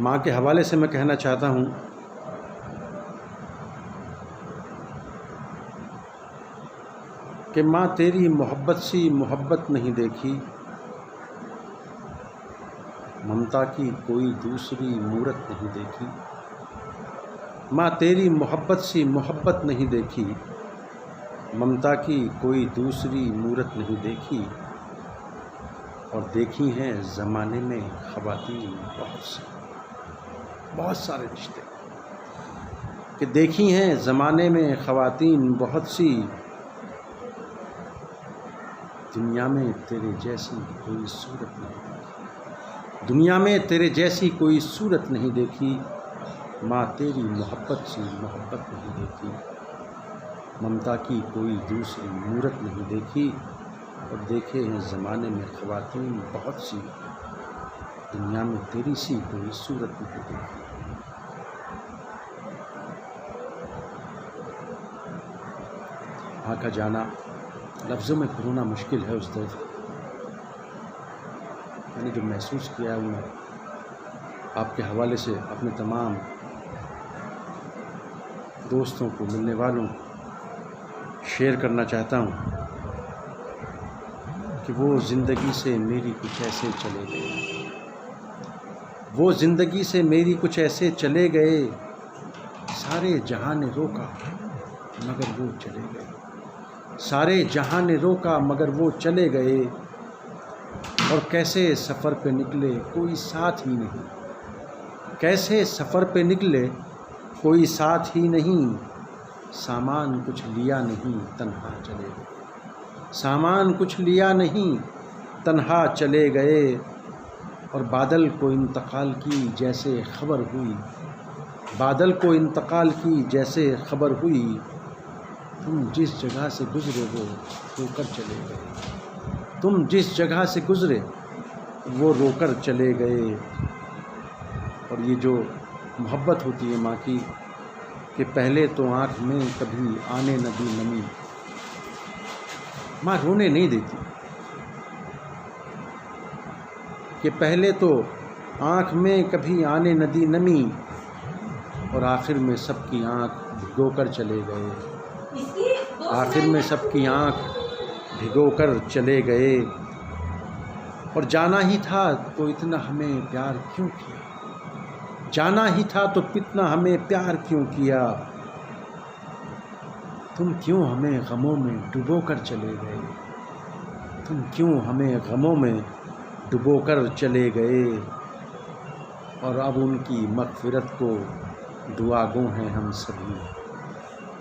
ماں کے حوالے سے میں کہنا چاہتا ہوں کہ ماں تیری محبت سی محبت نہیں دیکھی، ممتا کی کوئی دوسری مورت نہیں دیکھی۔ ماں تیری محبت سی محبت نہیں دیکھی، ممتا کی کوئی دوسری مورت نہیں دیکھی، اور دیکھی ہیں زمانے میں خواتین بہت سارے رشتے، کہ دیکھی ہیں زمانے میں خواتین بہت سی، دنیا میں تیرے جیسی کوئی صورت نہیں دیکھی، دنیا میں تیرے جیسی کوئی صورت نہیں دیکھی۔ ماں تیری محبت سی محبت نہیں دیکھی، ممتا کی کوئی دوسری مورت نہیں دیکھی، اور دیکھے ہیں زمانے میں خواتین بہت سی، دنیا میں تیری سی کوئی صورت نہیں دیکھی۔ ماں کا جانا لفظوں میں پرونا مشکل ہے۔ اس درد میں نے جو محسوس کیا ہے میں آپ کے حوالے سے اپنے تمام دوستوں کو، ملنے والوں شیئر کرنا چاہتا ہوں کہ وہ زندگی سے میری کچھ ایسے چلے گئے، وہ زندگی سے میری کچھ ایسے چلے گئے، سارے جہاں نے روکا مگر وہ چلے گئے، سارے جہاں نے روکا مگر وہ چلے گئے، اور کیسے سفر پہ نکلے کوئی ساتھ ہی نہیں، کیسے سفر پہ نکلے کوئی ساتھ ہی نہیں، سامان کچھ لیا نہیں تنہا چلے گئے، سامان کچھ لیا نہیں تنہا چلے گئے، اور بادل کو انتقال کی جیسے خبر ہوئی، بادل کو انتقال کی جیسے خبر ہوئی، تم جس جگہ سے گزرے وہ رو کر چلے گئے، تم جس جگہ سے گزرے وہ رو کر چلے گئے۔ اور یہ جو محبت ہوتی ہے ماں کی، کہ پہلے تو آنکھ میں کبھی آنے نہ دی نمی، ماں رونے نہیں دیتی، کہ پہلے تو آنکھ میں کبھی آنے نہ دی نمی، اور آخر میں سب کی آنکھ بھگو کر چلے گئے، آخر میں سب کی آنکھ بھگو کر چلے گئے، اور جانا ہی تھا تو اتنا ہمیں پیار کیوں کیا، جانا ہی تھا تو اتنا ہمیں پیار کیوں کیا، تم کیوں ہمیں غموں میں ڈبو کر چلے گئے، تم کیوں ہمیں غموں میں ڈبو کر چلے گئے، اور اب ان کی مغفرت کو دعا گو ہیں ہم سبھی،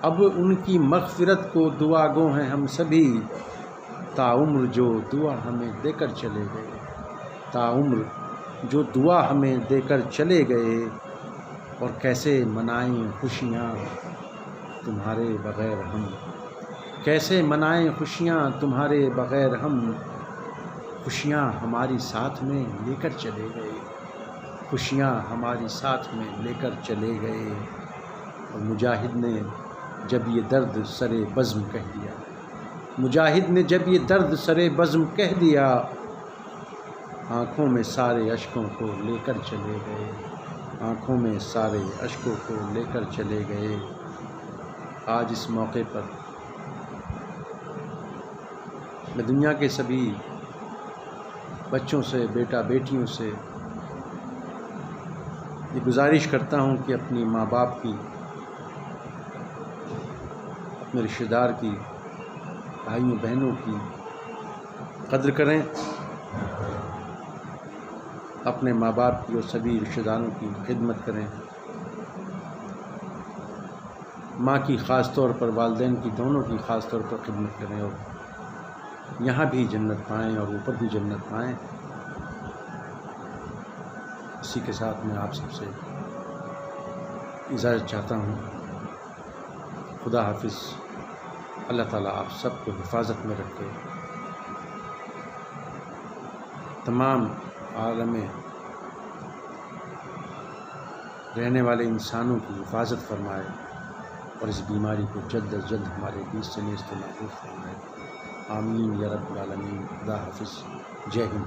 اب ان کی مغفرت کو دعا گو ہیں ہم سبھی، تاعمر جو دعا ہمیں دے کر چلے گئے، تاعمر جو دعا ہمیں دے کر چلے گئے، اور کیسے منائیں خوشیاں تمہارے بغیر ہم، کیسے منائیں خوشیاں تمہارے بغیر ہم، خوشیاں ہماری ساتھ میں لے کر چلے گئے، خوشیاں ہماری ساتھ میں لے کر چلے گئے، اور مجاہد نے جب یہ درد سرے بزم کہہ دیا، مجاہد نے جب یہ درد سرے بزم کہہ دیا، آنکھوں میں سارے اشکوں کو لے کر چلے گئے، آنکھوں میں سارے اشکوں کو لے کر چلے گئے۔ آج اس موقع پر میں دنیا کے سبھی بچوں سے، بیٹا بیٹیوں سے یہ گزارش کرتا ہوں کہ اپنی ماں باپ کی، اپنے رشتہ دار کی، بھائیوں بہنوں کی قدر کریں، اپنے ماں باپ کی اور سبھی رشتہ داروں کی خدمت کریں، ماں کی خاص طور پر، والدین کی دونوں کی خاص طور پر خدمت کریں، اور یہاں بھی جنت پائیں اور اوپر بھی جنت پائیں۔ اسی کے ساتھ میں آپ سب سے اجازت چاہتا ہوں۔ خدا حافظ۔ اللہ تعالیٰ آپ سب کو حفاظت میں رکھے، تمام عالم میں رہنے والے انسانوں کی حفاظت فرمائے، اور اس بیماری کو جلد از جلد ہمارے بیچ سے نیست و نابود فرمائے۔ آمین یا رب العالمین۔ خدا حافظ۔ جے ہند۔